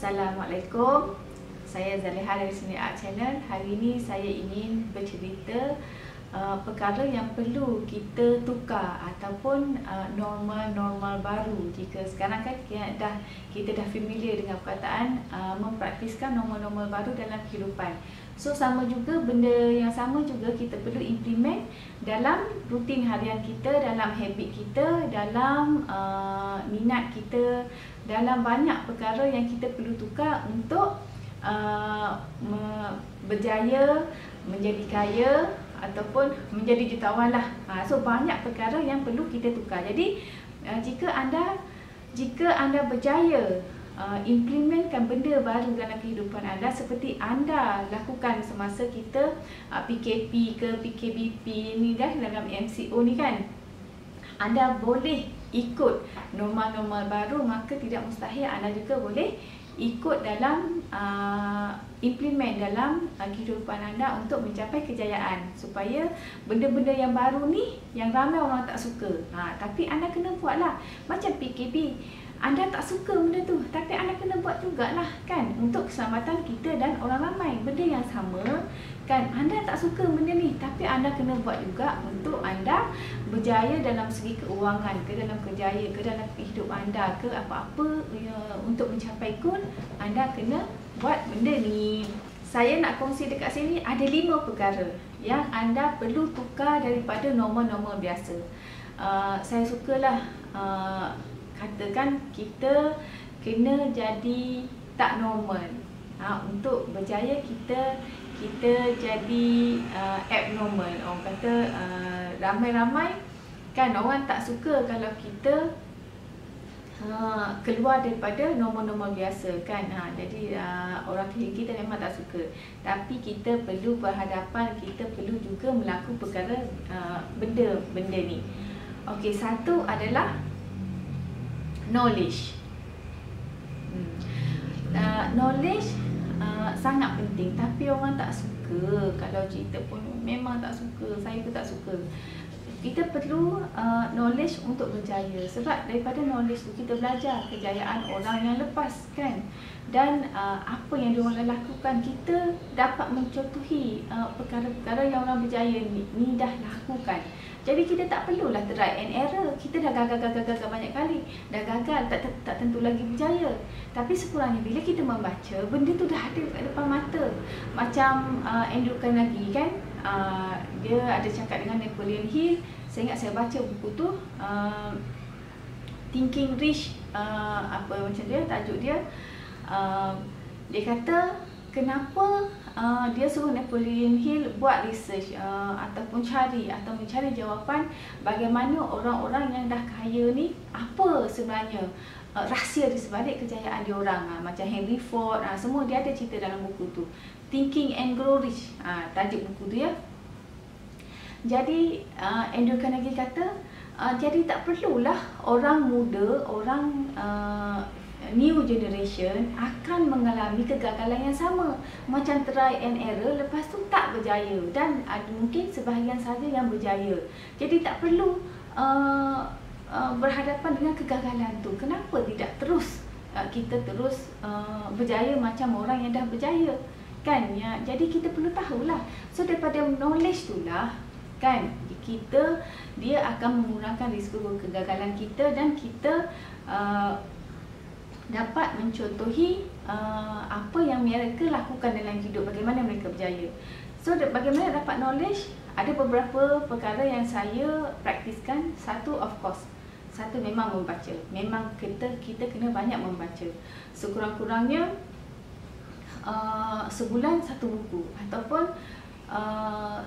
Assalamualaikum. Saya Zaliha dari Seni Art Channel. Hari ini saya ingin bercerita perkara yang perlu kita tukar ataupun normal-normal baru. Jika sekarang kan kita dah familiar dengan perkataan mempraktiskan normal-normal baru dalam kehidupan. So sama juga, benda yang sama juga kita perlu implement dalam rutin harian kita, dalam habit kita, dalam minat kita, dalam banyak perkara yang kita perlu tukar untuk berjaya, menjadi kaya ataupun menjadi jutawan lah. So banyak perkara yang perlu kita tukar. Jadi jika anda berjaya implementkan benda baru dalam kehidupan anda seperti anda lakukan semasa kita PKP ke PKBP ni dah dalam MCO ni kan, anda boleh ikut normal-normal baru, maka tidak mustahil anda juga boleh ikut dalam implement dalam kehidupan anda untuk mencapai kejayaan, supaya benda-benda yang baru ni yang ramai orang tak suka, tapi anda kena buatlah. Macam PKP, anda tak suka benda tu, tapi anda kena buat jugalah kan, untuk keselamatan kita dan orang ramai. Benda yang sama kan, anda tak suka benda ni, tapi anda kena buat juga untuk anda berjaya dalam segi keuangan ke, dalam kerjaya ke, dalam hidup anda ke, apa-apa untuk mencapai goal, anda kena buat benda ni. Saya nak kongsi dekat sini ada 5 perkara yang anda perlu tukar daripada normal-normal biasa. Saya sukalah katakan kita kena jadi tak normal. Untuk berjaya kita jadi abnormal. Orang kata ramai-ramai kan, orang tak suka kalau kita keluar daripada normal-normal biasa kan. Jadi orang keliling kita memang tak suka. Tapi kita perlu berhadapan, kita perlu juga melakukan perkara benda ni. Okey, satu adalah knowledge. Knowledge sangat penting, tapi orang tak suka. Kalau cerita pun memang tak suka, saya pun tak suka. Kita perlu knowledge untuk berjaya, sebab daripada knowledge tu kita belajar kejayaan orang yang lepas kan, dan apa yang diorang lakukan, kita dapat mencontohi perkara-perkara yang orang berjaya ni dah lakukan. Jadi kita tak perlulah try and error. Kita dah gagal banyak kali, dah gagal, tak tentu lagi berjaya. Tapi sekurangnya bila kita membaca, benda tu dah ada kat depan mata. Macam Andrew Carnegie kan, dia ada cakap dengan Napoleon Hill. Saya ingat saya baca buku tu, Thinking Rich, macam dia, tajuk dia. Dia kata kenapa dia suruh Napoleon Hill buat research ataupun mencari jawapan bagaimana orang-orang yang dah kaya ni, apa sebenarnya rahsia di sebalik kejayaan diorang. Macam Henry Ford, semua dia ada cerita dalam buku tu, Thinking and Grow Rich, tajuk buku tu ya. Jadi Andrew Carnegie kata jadi tak perlulah orang muda, orang new generation akan mengalami kegagalan yang sama, macam try and error, lepas tu tak berjaya, dan mungkin sebahagian saja yang berjaya. Jadi tak perlu berhadapan dengan kegagalan tu. Kenapa tidak kita terus berjaya macam orang yang dah berjaya kan ya? Jadi kita perlu tahulah. So daripada knowledge tu lah kan, dia akan mengurangkan risiko kegagalan kita, dan kita dapat mencontohi apa yang mereka lakukan dalam hidup, bagaimana mereka berjaya. So bagaimana dapat knowledge? Ada beberapa perkara yang saya praktiskan. Satu, of course, satu memang membaca. Memang kita kena banyak membaca. Sekurang-kurangnya sebulan 1 buku, ataupun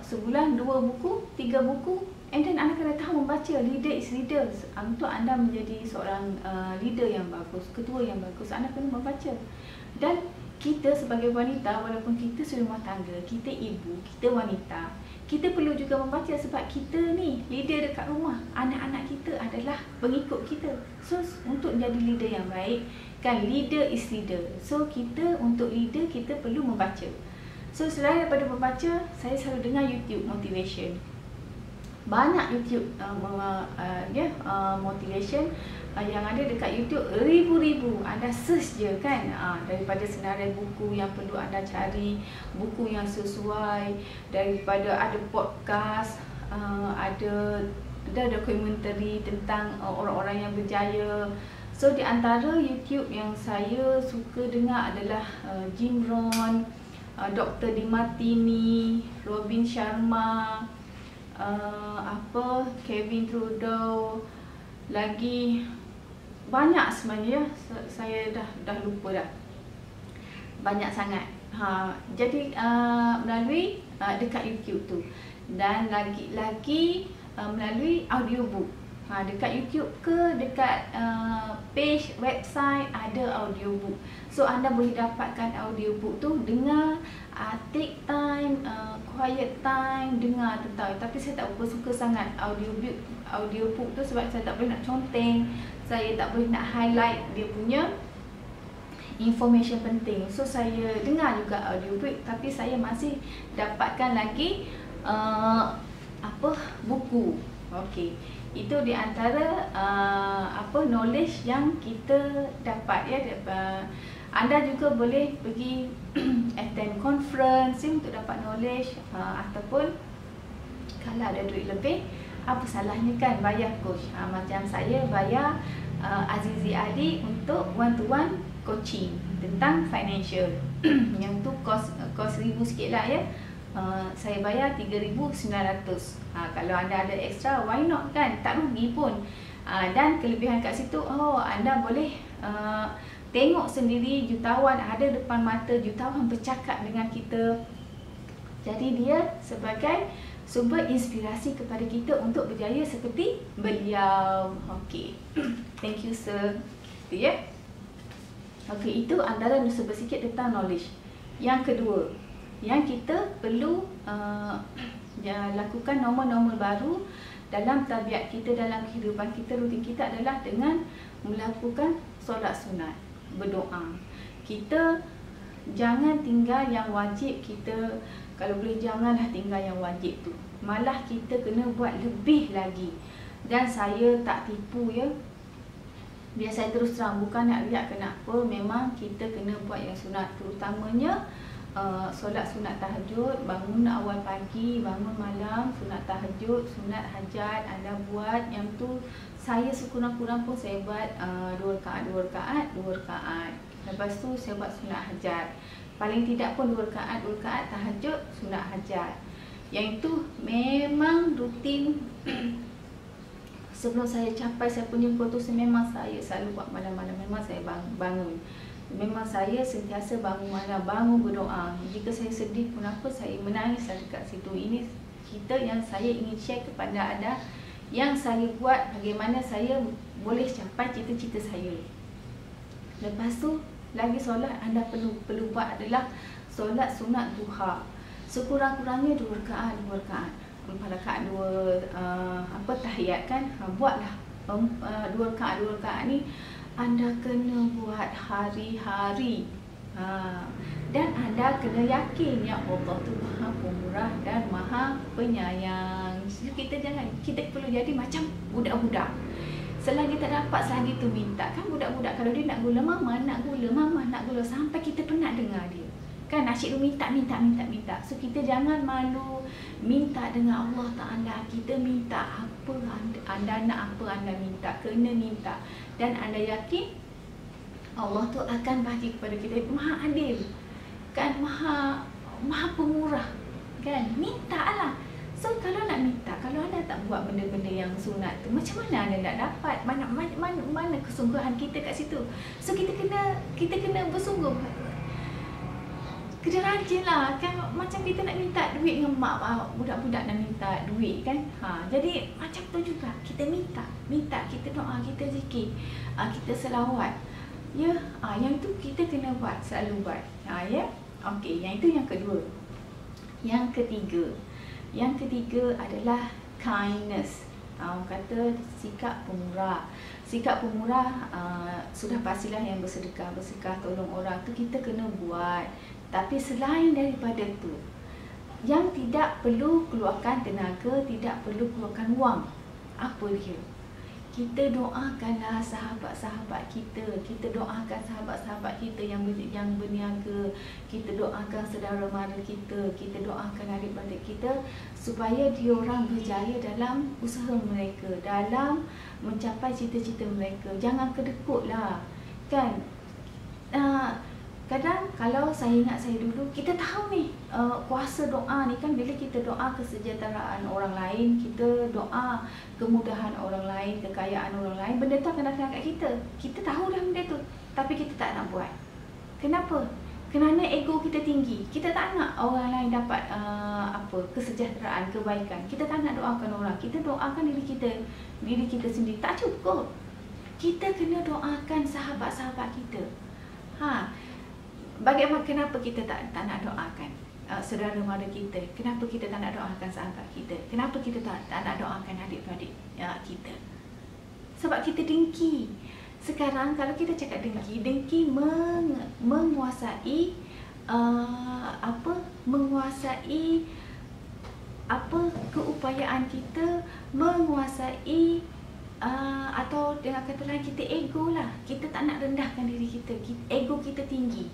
sebulan 2 buku, 3 buku. And then anda kena tahu membaca. Leader is leader. Untuk anda menjadi seorang leader yang bagus, ketua yang bagus, anda kena membaca. Dan kita sebagai wanita, walaupun kita suri rumah tangga, kita ibu, kita wanita, kita perlu juga membaca, sebab kita ni leader dekat rumah. Anak-anak kita adalah pengikut kita. So untuk menjadi leader yang baik kan, leader is leader. So kita untuk leader, kita perlu membaca. So selain daripada membaca, saya selalu dengar YouTube motivation. banyak YouTube motivation yang ada dekat YouTube, ribu-ribu. Anda search je kan, daripada senarai buku yang perlu anda cari, buku yang sesuai, daripada ada podcast, ada dokumentari tentang orang-orang yang berjaya. So di antara YouTube yang saya suka dengar adalah Jim Rohn, Dr. Demartini, Robin Sharma, Kevin Trudeau, lagi banyak sebenarnya, saya dah lupa dah, banyak sangat. Jadi melalui dekat YouTube tu, dan lagi melalui audiobook. Dekat YouTube ke dekat page website ada audiobook. So anda boleh dapatkan audiobook tu, dengar, take time, quiet time, dengar tentang. Tapi saya tak suka sangat audiobook tu sebab saya tak boleh nak conteng, saya tak boleh nak highlight dia punya information penting. So saya dengar juga audiobook, tapi saya masih dapatkan lagi buku. Okey, itu di antara knowledge yang kita dapat ya. Anda juga boleh pergi attend conference untuk dapat knowledge, ataupun kalau ada duit lebih, apa salahnya kan bayar coach. Macam saya bayar Azizi Ali untuk one-to-one coaching tentang financial. Yang tu kos RM1,000 sikit lah ya. Saya bayar RM3,900. Kalau anda ada extra, why not kan, tak rugi pun. Dan kelebihan kat situ, anda boleh tengok sendiri jutawan ada depan mata, jutawan bercakap dengan kita. Jadi dia sebagai sumber inspirasi kepada kita untuk berjaya seperti beliau. Okey. Thank you sir. Itu ya. Okey, itu antara sedikit tentang knowledge. Yang kedua, yang kita perlu lakukan normal-normal baru dalam tabiat kita, dalam kehidupan kita, rutin kita adalah dengan melakukan solat sunat, berdoa. Kita jangan tinggal yang wajib, kita kalau boleh janganlah tinggal yang wajib tu. Malah kita kena buat lebih lagi. Dan saya tak tipu ya. Biar saya terus terang, bukan nak riak kenapa, memang kita kena buat yang sunat, terutamanya solat sunat tahajud, bangun awal pagi, bangun malam, sunat tahajud, sunat hajat, anda buat yang tu. Saya sekurang-kurang pun saya buat 2 rakaat. Lepas tu saya buat sunat hajat. Paling tidak pun 2 rakaat tahajud, sunat hajat. Yang itu memang rutin. Sebelum saya capai saya punya goal tu, memang saya selalu buat malam-malam. Memang saya bangun. Memang saya sentiasa bangun malam, bangun berdoa. Jika saya sedih pun apa, saya menangis dekat situ. Ini cerita yang saya ingin share kepada anda, yang saya buat, bagaimana saya boleh capai cita-cita saya. Lepas tu lagi solat anda perlu buat adalah solat sunat duha. Sekurang-kurangnya 2 rakaat. 4 rakaat 2 tahiyat kan. Buatlah 2 rakaat ni anda kena buat hari-hari. Dan anda kena yakin ya Allah tu Maha Pemurah dan Maha Penyayang. Kita perlu jadi macam budak-budak. Selagi tak dapat, selagi tu minta. Kan budak-budak kalau dia nak gula, mama nak gula, sampai kita penat dengar dia. Kan asyik tu minta. So kita jangan malu minta dengan Allah Ta'ala. Kita minta apa anda nak, apa anda minta, kena minta. Dan anda yakin Allah tu akan bagi kepada kita. Maha adil kan, maha pemurah kan. Minta lah. So kalau nak minta, kalau anda tak buat benda-benda yang sunat tu, macam mana anda nak dapat? Mana kesungguhan kita kat situ? So kita kena bersungguh. Kena rajin lah kan. Macam kita nak minta duit dengan mak, budak-budak nak minta duit kan. Jadi macam tu juga, kita minta, kita doa, kita zikir, kita selawat ya. Yang tu kita kena buat, selalu buat ya. Okey, yang itu yang kedua. Yang ketiga adalah kindness. Kata sikap pemurah. Sikap pemurah sudah pastilah yang bersedekah, tolong orang tu kita kena buat. Tapi selain daripada tu, yang tidak perlu keluarkan tenaga, tidak perlu keluarkan wang. Apa dia? Kita doakanlah sahabat-sahabat kita. Kita doakan sahabat-sahabat kita yang berniaga. Kita doakan saudara mara kita. Kita doakan adik-beradik kita supaya diorang berjaya dalam usaha mereka, dalam mencapai cita-cita mereka. Jangan kedekutlah. Kan? Kadang kalau saya ingat saya dulu, kita tahu ni kuasa doa ni kan, bila kita doa kesejahteraan orang lain, kita doa kemudahan orang lain, kekayaan orang lain, benda tu akan datang kat kita. Kita tahu dah benda tu, tapi kita tak nak buat. Kenapa? Kerana ego kita tinggi. Kita tak nak orang lain dapat kesejahteraan, kebaikan. Kita tak nak doakan orang. Kita doakan diri kita sendiri. Tak cukup. Kita kena doakan sahabat-sahabat kita. Bagaimana, kenapa kita tak nak doakan saudara mara kita? Kenapa kita tak nak doakan sahabat kita? Kenapa kita tak nak doakan adik-beradik kita? Sebab kita dengki. Sekarang kalau kita cakap dengki menguasai keupayaan kita, menguasai atau dengan kata lain kita ego lah. Kita tak nak rendahkan diri kita. Ego kita tinggi.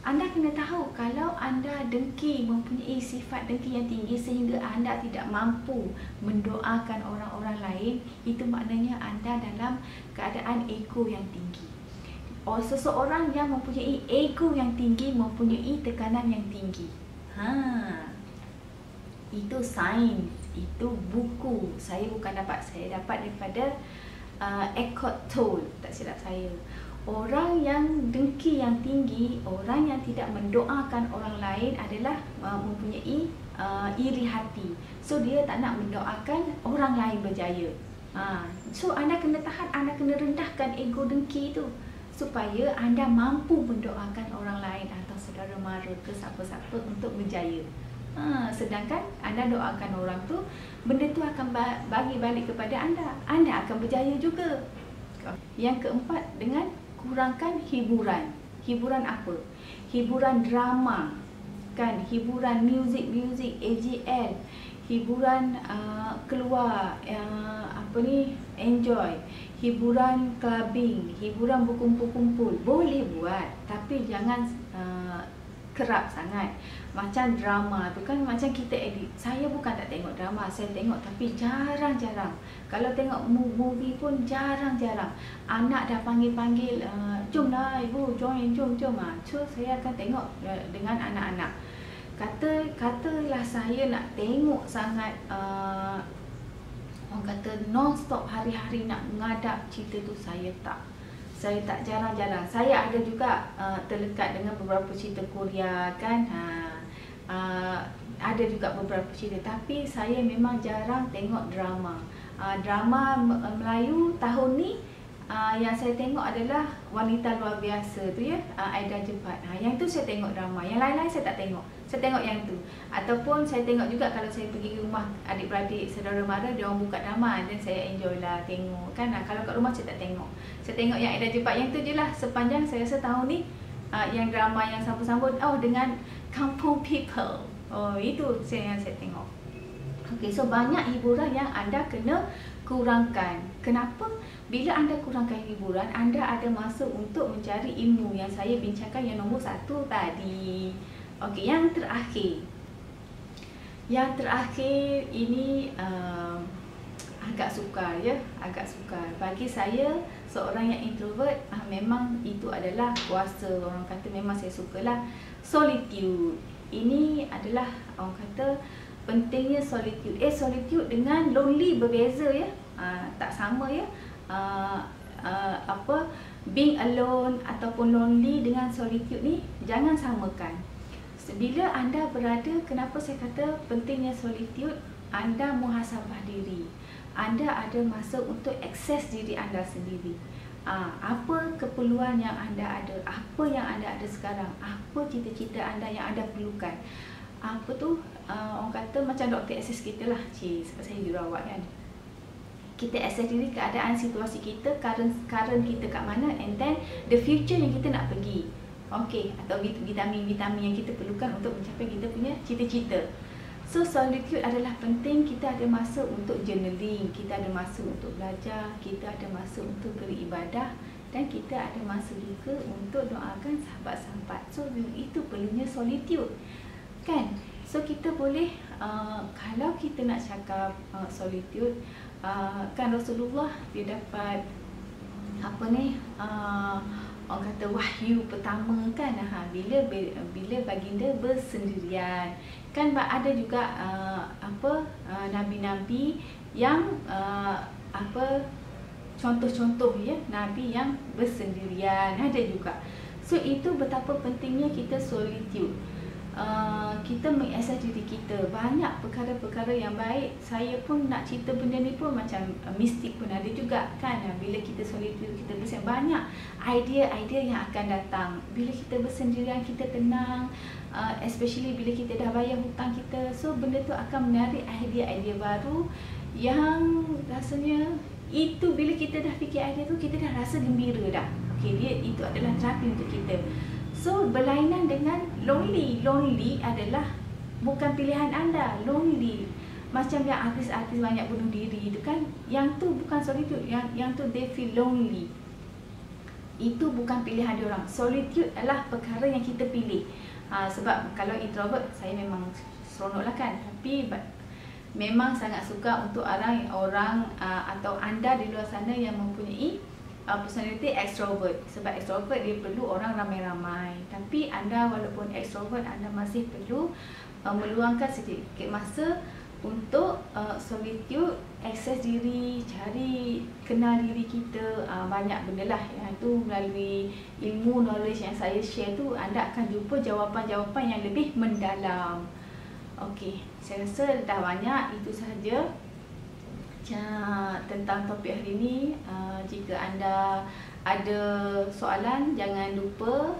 Anda kena tahu, kalau anda dengki, mempunyai sifat dengki yang tinggi sehingga anda tidak mampu mendoakan orang-orang lain, itu maknanya anda dalam keadaan ego yang tinggi. Seseorang yang mempunyai ego yang tinggi mempunyai tekanan yang tinggi. Itu sains, itu buku. Saya dapat daripada Eckhart Tolle, tak silap saya. Orang yang dengki yang tinggi, orang yang tidak mendoakan orang lain adalah mempunyai iri hati. So dia tak nak mendoakan orang lain berjaya. So anda kena tahan, anda kena rendahkan ego dengki itu supaya anda mampu mendoakan orang lain atau saudara mara ke siapa-siapa untuk berjaya. Sedangkan anda doakan orang tu, benda tu akan bagi balik kepada anda. Anda akan berjaya juga. Yang keempat, dengan kurangkan hiburan. Hiburan apa? Hiburan drama, kan? Hiburan muzik, AJL, hiburan keluar, enjoy, hiburan clubbing, hiburan berkumpul-kumpul. Boleh buat, tapi jangan kerap sangat. Macam drama tu kan, macam kita edit. Saya bukan tak tengok drama, saya tengok, tapi jarang-jarang. Kalau tengok movie pun jarang-jarang. Anak dah panggil-panggil, jomlah ibu, join, jom. So saya akan tengok dengan anak-anak. Katalah saya nak tengok sangat, orang kata non-stop hari-hari nak mengadap cerita tu, saya tak, jarang-jarang. Saya ada juga terlekat dengan beberapa cerita Korea kan, ada juga beberapa cerita, tapi saya memang jarang tengok drama. Drama Melayu tahun ni yang saya tengok adalah Wanita Luar Biasa tu ya, Aida Jebat. Yang tu saya tengok drama, yang lain-lain saya tak tengok. Saya tengok yang tu. Ataupun saya tengok juga kalau saya pergi ke rumah adik-beradik, saudara mara, dia orang buka drama, dan saya enjoy lah tengok kan. Kalau kat rumah saya tak tengok. Saya tengok yang Aida Jebat, yang tu je lah sepanjang saya rasa tahun ni. Yang drama yang sambung-sambung dengan Kampung People. Itu yang saya tengok. Okey, so banyak hiburan yang anda kena kurangkan. Kenapa? Bila anda kurangkan hiburan, anda ada masa untuk mencari ilmu yang saya bincangkan yang nombor 1 tadi. Okey, yang terakhir. Yang terakhir ini agak sukar ya, agak sukar. Bagi saya, seorang yang introvert, memang itu adalah kuasa. Orang kata memang saya sukalah solitude. Ini adalah orang kata pentingnya solitude. Solitude dengan lonely berbeza ya. Tak sama ya. Being alone ataupun lonely dengan solitude ni jangan samakan. Bila anda berada, kenapa saya kata pentingnya solitude? Anda muhasabah diri. Anda ada masa untuk akses diri anda sendiri. Apa keperluan yang anda ada, apa yang anda ada sekarang, apa cita-cita anda yang anda perlukan. Apa tu, orang kata macam doktor akses kita lah, sebab saya jururawat kan. Kita akses diri keadaan situasi kita, current kita kat mana, and then the future yang kita nak pergi. Okey, atau vitamin-vitamin yang kita perlukan untuk mencapai kita punya cita-cita. So solitude adalah penting. Kita ada masa untuk journaling, kita ada masa untuk belajar, kita ada masa untuk beribadah, dan kita ada masa juga untuk doakan sahabat-sahabat. So itu perlunya solitude, kan? So kita boleh kalau kita nak cakap solitude, kan Rasulullah dia dapat apa ni, orang kata wahyu pertama kan, bila baginda bersendirian. Kan ada juga nabi-nabi yang contoh-contoh ya, nabi yang bersendirian ada juga. So itu betapa pentingnya kita solitude. Kita mengasah diri kita. Banyak perkara-perkara yang baik. Saya pun nak cerita benda ni pun macam mistik pun ada juga kan. Bila kita solitude, kita bersendirian, banyak idea-idea yang akan datang. Bila kita bersendirian, kita tenang, especially bila kita dah bayar hutang kita. So benda tu akan menarik idea-idea baru yang rasanya itu bila kita dah fikir idea tu, kita dah rasa gembira dah. Okay, itu adalah terapi untuk kita. So berlainan dengan lonely. Lonely adalah bukan pilihan anda. Lonely macam yang artis-artis banyak bunuh diri itu kan, yang tu bukan solitude, yang tu they feel lonely. Itu bukan pilihan dia orang. Solitude adalah perkara yang kita pilih. Sebab kalau introvert, saya memang seronok lah kan, tapi memang sangat suka untuk orang atau anda di luar sana yang mempunyai personality extrovert. Sebab extrovert dia perlu orang ramai-ramai. Tapi anda walaupun extrovert, anda masih perlu meluangkan sedikit masa untuk solitude, akses diri, cari kenal diri kita. Banyak benda lah yang itu melalui ilmu knowledge yang saya share tu, anda akan jumpa jawapan-jawapan yang lebih mendalam. Okey, saya rasa dah banyak, itu sahaja tentang topik hari ini. Jika anda ada soalan, jangan lupa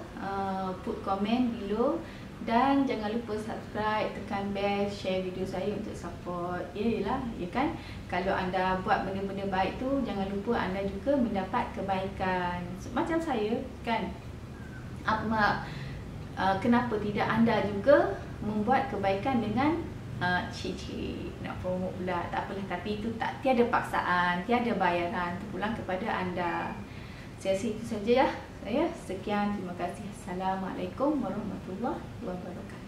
put komen below, dan jangan lupa subscribe, tekan bell, share video saya untuk support. Yalah, ya kan? Kalau anda buat benda-benda baik tu, jangan lupa anda juga mendapat kebaikan. Macam saya kan, kenapa tidak anda juga membuat kebaikan dengan cik-cik nak promote pula, tak apalah. Tapi itu tiada paksaan, tiada bayaran, terpulang kepada anda. Saya rasa itu saja ya. Sekian, terima kasih. Assalamualaikum warahmatullahi wabarakatuh.